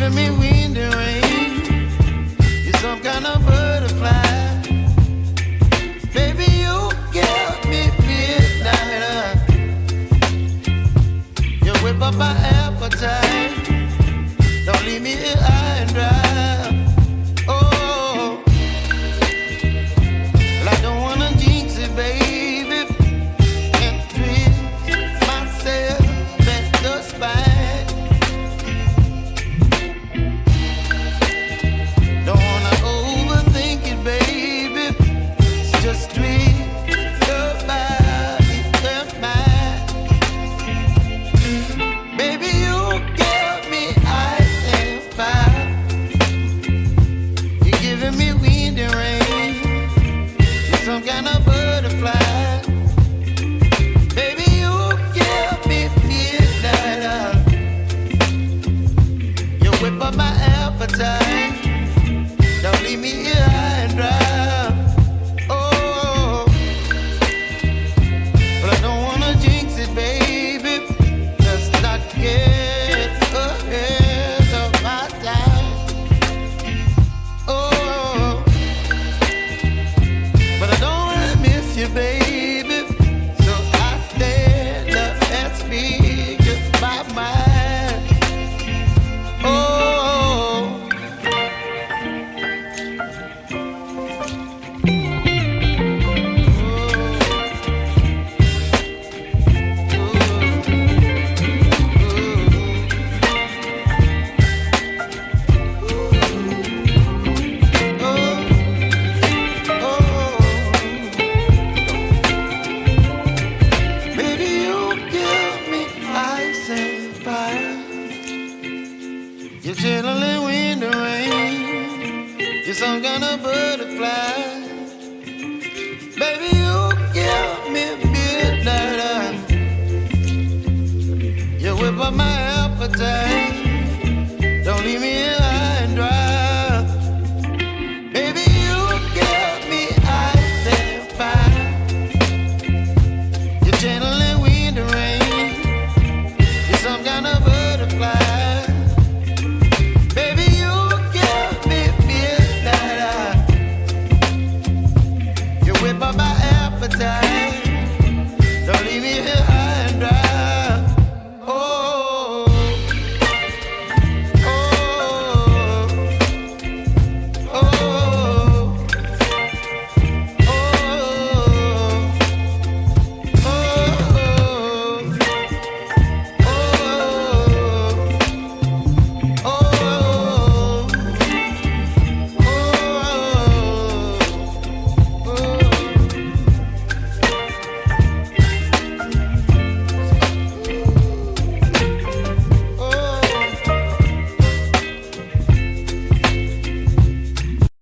giving me wind and rain. You're some kind of butterfly. Baby, you give me midnight. You whip up my appetite. Don't leave me here high and dry. Oh, well, I don't wanna jinx it, baby, and twist myself at the spine. Don't wanna overthink it, baby. It's just twist your body and mine. Baby, you give me ice and fire. You're giving me wind and rain. You're some kind of butterfly. Baby, you give me midnight. You whip up my appetite. Don't leave me here high and dry. Oh, but I don't wanna jinx it, baby. Just not get ahead of my time. Oh, but I don't wanna miss you, baby. So I stand up and speak just my mind. Oh. Baby, you give me ice and fire. You're chilling wind and rain. You're some kind of butterfly. Baby, you give me midnight. You whip up my appetite.